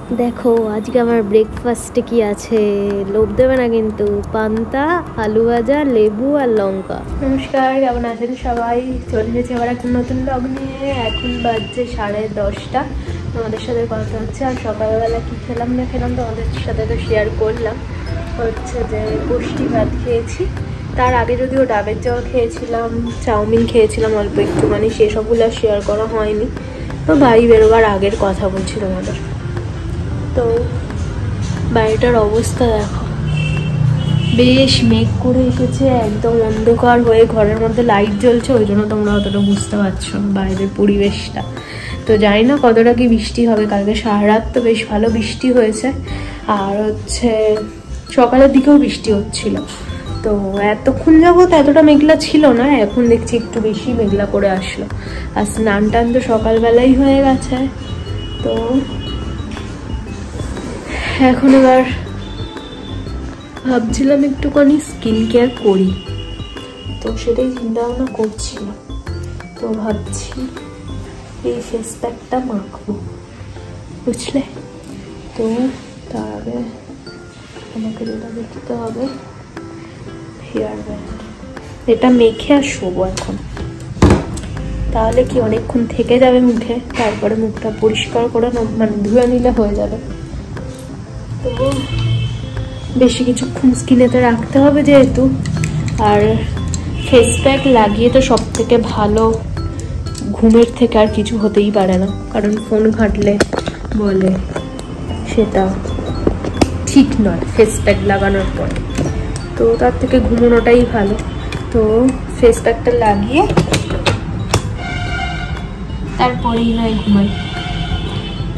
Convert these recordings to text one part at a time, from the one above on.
দেখো আজকে আমার ব্রেকফাস্টে কি আছে, লোভ দেবে না কিন্তু। পান্তা, আলু ভাজা, লেবু আর লঙ্কা। নমস্কার, কেমন আছেন সবাই? চলে এসেছি আবার একটা নতুন ব্লগ নিয়ে। এখন বাজছে 10:30। তোমাদের সাথে কথা হচ্ছে। আর সকালবেলা কি খেলাম না খেলাম তোমাদের সাথে তো শেয়ার করলাম। হচ্ছে যে পুষ্টি ভাত খেয়েছি, তার আগে যদিও ডাবের জল খেয়েছিলাম, চাউমিন খেয়েছিলাম অল্প একটুখানি, সেসবগুলো শেয়ার করা হয়নি। তো বাড়ি বেরোবার আগের কথা বলছি তোমাদের। তো বাড়িটার অবস্থা দেখো, বেশ মেঘ করে এসেছে, একদম অন্ধকার হয়ে ঘরের মধ্যে লাইট জ্বলছে, ওই জন্য তোমরা অতটা বুঝতে পারছো না বাইরের পরিবেশটা। তো জানি না কতটা কি বৃষ্টি হবে। কালকে সারা রাত তো বেশ ভালো বৃষ্টি হয়েছে, আর হচ্ছে সকালের দিকেও বৃষ্টি হচ্ছিল। তো এতক্ষণ যাবত এতটা মেঘলা ছিল না, এখন দেখছি একটু বেশি মেঘলা করে আসলো। আর স্নান টান তো সকালবেলাই হয়ে গেছে। তো এখন এবার ভাবছিলাম একটুখানি স্কিন কেয়ার করি, তো সেটাই চিন্তা ভাবনা করছিলাম। তো ভাবছি এই ফেস প্যাকটা মাখবো, বুঝলে। তো তার আগে আমাকে যেটা দেখতে হবে হেয়ার ব্যান্ড, এটা মেখে আর শোবো এখন। তাহলে কি অনেকক্ষণ থেকে যাবে মুখে, তারপরে মুখটা পরিষ্কার করে মানে ধুয়ে নিলে হয়ে যাবে। তো বেশি কিছুক্ষণ স্কিনেতে রাখতে হবে যেহেতু। আর ফেস প্যাক লাগিয়ে তো সব থেকে ভালো ঘুমের থেকে আর কিছু হতেই পারে না, কারণ ফোন ঘাঁটলে বলে সেটা ঠিক নয় ফেস প্যাক লাগানোর পর। তো তার থেকে ঘুমানোটাই ভালো। তো ফেস প্যাকটা লাগিয়ে তারপরেই নয় ঘুমাই।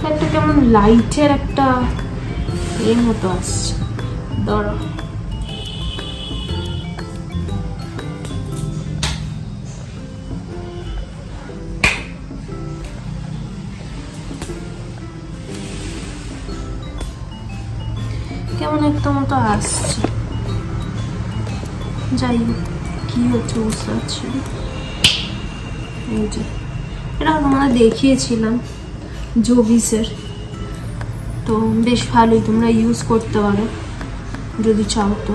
একটা কেমন লাইটের একটা এর মতো আসছে, ধরো। কেমন একটা মতো আসছে, যাই হোক কি হচ্ছে বুঝতে পারছি। এই যে এটা তোমরা দেখিয়েছিলাম জোভিসের, তো বেশ ভালোই, তোমরা ইউজ করতে পারো যদি চাও। তো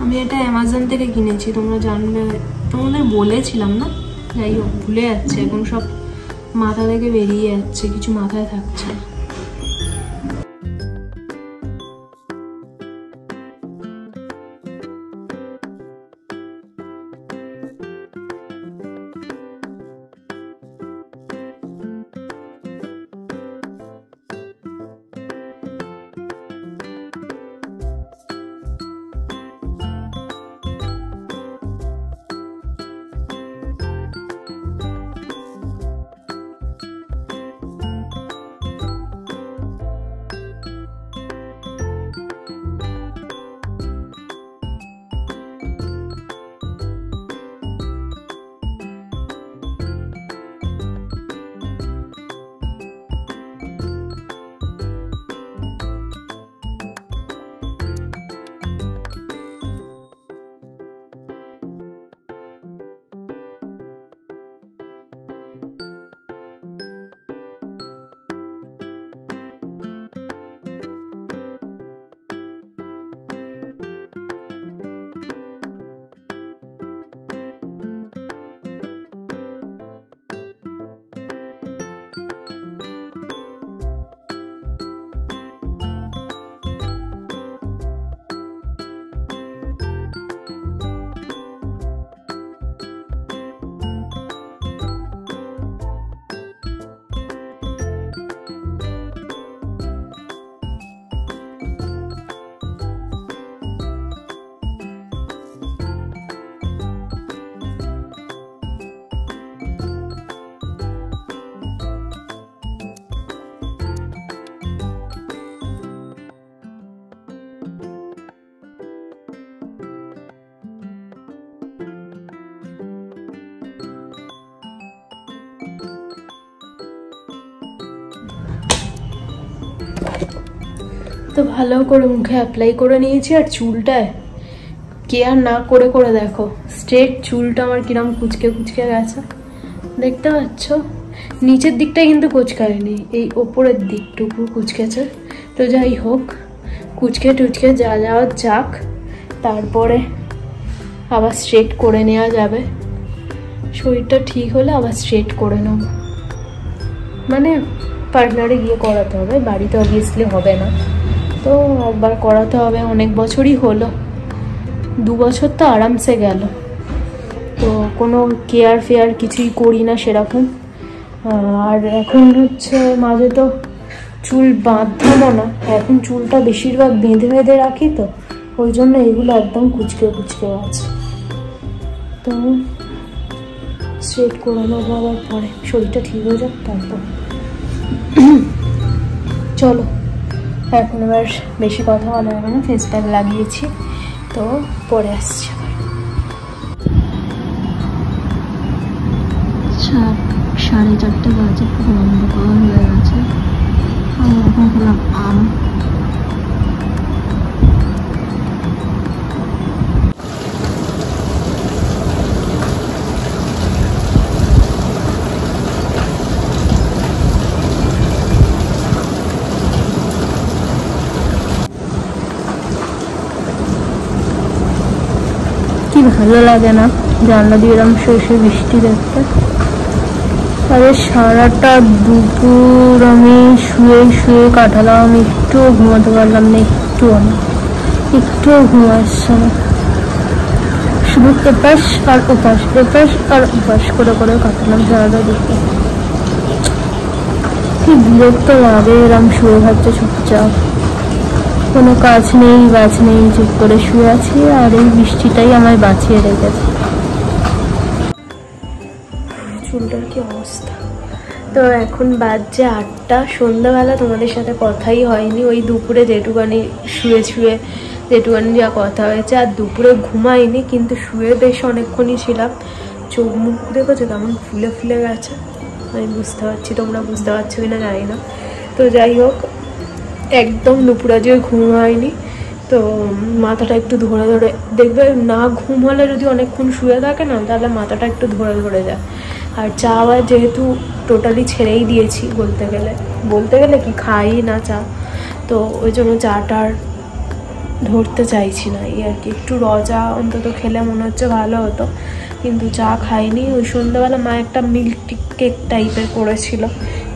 আমি এটা অ্যামাজন থেকে কিনেছি, তোমরা জানবে, তোমাদের বলেছিলাম না। যাই হোক ভুলে যাচ্ছে এখন, সব মাথা থেকে বেরিয়ে যাচ্ছে, কিছু মাথায় থাকছে না। তো ভালো করে মুখে অ্যাপ্লাই করে নিয়েছি, আর চুলটায় কেয়ার না করে করে দেখো স্ট্রেট চুলটা আমার কিরম কুচকে কুচকে গেছে, দেখতে পাচ্ছ? নিচের দিকটাই কিন্তু কুচকায়নি, এই ওপরের দিকটুকু কুচকেছে। তো যাই হোক, কুচকে টুচকে যা যাওয়া যাক, তারপরে আবার স্ট্রেট করে নেওয়া যাবে। শরীরটা ঠিক হলে আবার স্ট্রেট করে নেব, মানে পার্লারে গিয়ে করাতে হবে, বাড়িতে অবভিয়াসলি হবে না, তো একবার করাতে হবে। অনেক বছরই হলো, 2 বছর তো আরামসে গেল, তো কোনো কেয়ার ফেয়ার কিছুই করি না সেরকম। আর এখন হচ্ছে মাঝে তো চুল বাঁধতামও না, এখন চুলটা বেশিরভাগ বেঁধে বেঁধে রাখি, তো ওই জন্য এগুলো একদম কুচকে কুচকে আছে। তো স্ট্রেট করে নেবো আবার পরে, শরীরটা ঠিক হয়ে যাক তারপর। চলো এখন এবার বেশি কথা বলা যাবে না, ফেস প্যাক লাগিয়েছি, তো পরে আসছি আবার। 4:30 বাজে, পুরো অন্ধকার হয়ে গেছে। আমি এখন খেলাম আম। কি ভালো লাগে না জানলা দিয়ে এরকম শুয়ে বৃষ্টি দেখতে। আরে সারাটা দুপুর আমি শুয়ে শুয়ে কাটালাম, একটুও ঘুমাতে পারলাম না, একটুও ঘুম আসছে না, শুধু এপাশ আর ওপাশ এপাশ আর ওপাশ করে করে কাটালাম সারাটা দুপুর। কি বিরক্ত লাগে এরকম শুয়ে থাকছে চুপচাপ, কোনো কাজ নেই বাজ নেই, চুপ করে শুয়ে আছি, আর এই বৃষ্টিটাই আমায় বাঁচিয়ে রেখেছে। চুলটার কি অবস্থা। তো এখন বাজছে 8টা, সন্ধ্যাবেলা তোমাদের সাথে কথাই হয়নি, ওই দুপুরে যেটুকানি শুয়ে শুয়ে যেটুকানি যা কথা হয়েছে, আর দুপুরে ঘুমাইনি, কিন্তু শুয়ে বেশ অনেকক্ষণই ছিলাম। চোখ মুখ দেখেছো কেমন ফুলে ফুলে গেছে, আমি বুঝতে পারছি, তোমরা বুঝতে পারছো কিনা জানি না। তো যাই হোক, একদম দুপুরে যে ঘুম হয়নি, তো মাথাটা একটু ধরে ধরে, দেখবে না ঘুম হলে যদি অনেকক্ষণ শুয়ে থাকে না, তাহলে মাথাটা একটু ধরে ধরে যায়। আর চা আবার যেহেতু টোটালি ছেড়েই দিয়েছি, বলতে গেলে কি খাই না চা, তো ওই জন্য চাটা আর ধরতে চাইছি না, এই আর কি। একটু চা অন্তত খেলে মনে হচ্ছে ভালো হতো, কিন্তু চা খাইনি। ওই সন্ধ্যাবেলা মা একটা মিল্ক কেক টাইপের করেছিল,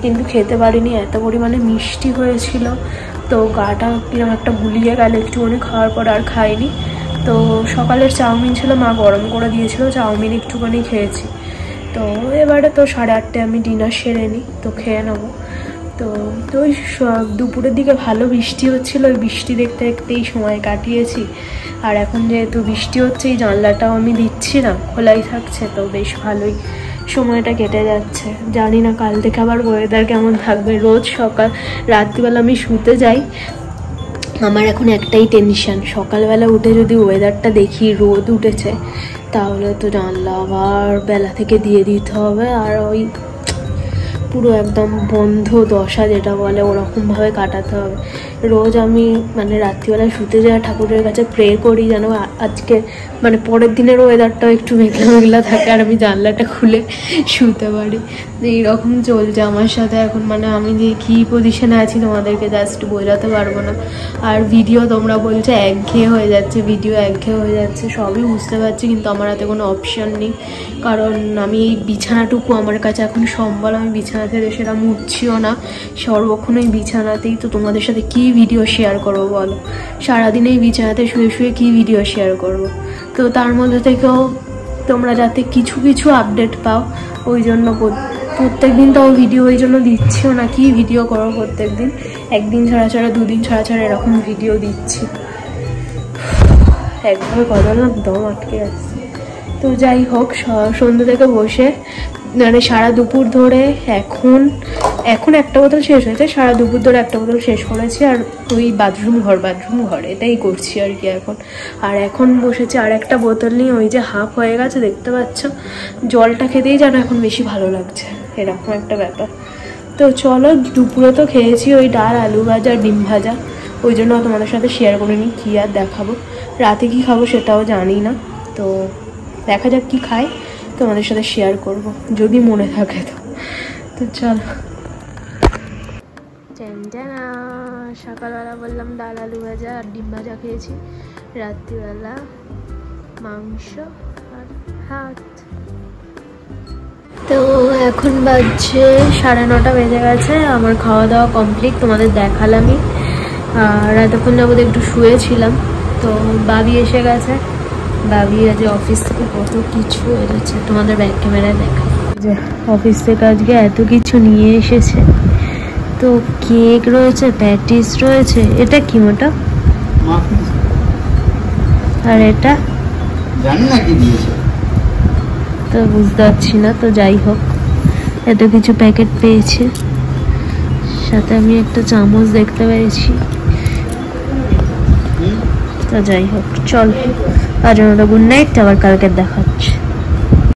কিন্তু খেতে পারিনি, এত পরিমাণে মিষ্টি হয়েছিল, তো গাটা কিরকম একটা গুলিয়ে গেল একটুখানি খাওয়ার পর, আর খাইনি। তো সকালের চাউমিন ছিল, মা গরম করে দিয়েছিল, চাউমিন একটুখানি খেয়েছি। তো এবারে তো 8:30 আমি ডিনার সেরে নিই, তো খেয়ে নেবো। তো ওই দুপুরের দিকে ভালো বৃষ্টি হচ্ছিলো, ওই বৃষ্টি দেখতে দেখতেই সময় কাটিয়েছি। আর এখন যেহেতু বৃষ্টি হচ্ছে, এই জানলাটাও আমি দিচ্ছি না, খোলাই থাকছে, তো বেশ ভালোই সময়টা কেটে যাচ্ছে। জানি না কাল থেকে আবার ওয়েদার কেমন থাকবে। রোজ রাত্রিবেলা আমি শুতে যাই, আমার এখন একটাই টেনশন, সকালবেলা উঠে যদি ওয়েদারটা দেখি রোদ উঠেছে, তাহলে তো জানলা আবার বেলা থেকে দিয়ে দিতে হবে, আর ওই পুরো একদম বন্ধ দশা যেটা বলে ওরকমভাবে কাটাতে হবে। রোজ আমি মানে রাত্রিবেলায় শুতে যাই, ঠাকুরের কাছে প্রে করি যেন আজকে মানে পরের দিনের ওয়েদারটাও একটু মেঘলা মেঘলা থাকে, আর আমি জানলাটা খুলে শুতে পারি। এইরকম চলছে আমার সাথে এখন, মানে আমি যে কী পজিশনে আছি তোমাদেরকে জাস্ট বোঝাতে পারবো না। আর ভিডিও তোমরা বলছো একঘেয়ে হয়ে যাচ্ছে, ভিডিও একঘেয়ে হয়ে যাচ্ছে, সবই বুঝতে পারছি, কিন্তু আমার হাতে কোনো অপশান নেই, কারণ আমি এই বিছানাটুকু আমার কাছে এখন সম্বল। আমি বিছানা থেকে সেটা মুছছিও না, সর্বক্ষণ ওই বিছানাতেই, তো তোমাদের সাথে কী ভিডিও শেয়ার করবো বলো? সারাদিন এই বিছানাতে শুয়ে শুয়ে কী ভিডিও শেয়ার করবো? তো তার মধ্যে থেকেও তোমরা যাতে কিছু কিছু আপডেট পাও, ওই জন্য প্রত্যেক দিন তো ভিডিও ওই জন্য দিচ্ছিও না, কি ভিডিও করো প্রত্যেক দিন, একদিন ছাড়া ছাড়া 2 দিন ছাড়া ছাড়া এরকম ভিডিও দিচ্ছি। একভাবে কথা না দম আটকে আসছে। তো যাই হোক, সন্ধ্যে থেকে বসে মানে সারা দুপুর ধরে এখন একটা বোতল শেষ হয়েছে, সারা দুপুর ধরে একটা বোতল শেষ করেছি, আর ওই বাথরুম ঘর এটাই করছি আর কি এখন। আর এখন বসেছি আর একটা বোতল নিয়ে, ওই যে হাফ হয়ে গেছে দেখতে পাচ্ছ, জলটা খেতেই যেন এখন বেশি ভালো লাগছে, এরকম একটা ব্যাপার। তো চলো, দুপুরে তো খেয়েছি ওই ডাল, আলু ভাজা, ডিম ভাজা, ওই জন্য তোমাদের সাথে শেয়ার করে নিই, কী আর দেখাবো। রাতে কি খাবো সেটাও জানি না, তো দেখা যাক কি খাই, তোমাদের সাথে শেয়ার করব যদি মনে থাকে। তো চলো। সকালবেলা বললাম ডাল আলু ভাজা আর ডিম ভাজা খেয়েছি, রাত্রিবেলা মাংস আর ভাত। তো এখন বাজছে 9:30 বেজে গেছে, আমার খাওয়া দাওয়া কমপ্লিট, তোমাদের দেখালামই। আর এতক্ষণ যাবত একটু শুয়েছিলাম, তো বাবি এসে গেছে। বাবি আজ অফিস থেকে কত কিছু এনেছে, তোমাদের ব্যাক ক্যামেরায় দেখা, যে অফিস থেকে আজকে এত কিছু নিয়ে এসেছে। তো কেক রয়েছে, প্যাটিস রয়েছে, এটা কি মোটা, আর এটা জানি না কি দিয়েছে, তো বুঝতে পারছি না। তো যাই হোক, এত কিছু প্যাকেট পেয়েছে, সাথে আমি একটা চামচ দেখতে পেয়েছি। তো যাই হোক, চল আজ গুড নাইট, আবার কালকে দেখা।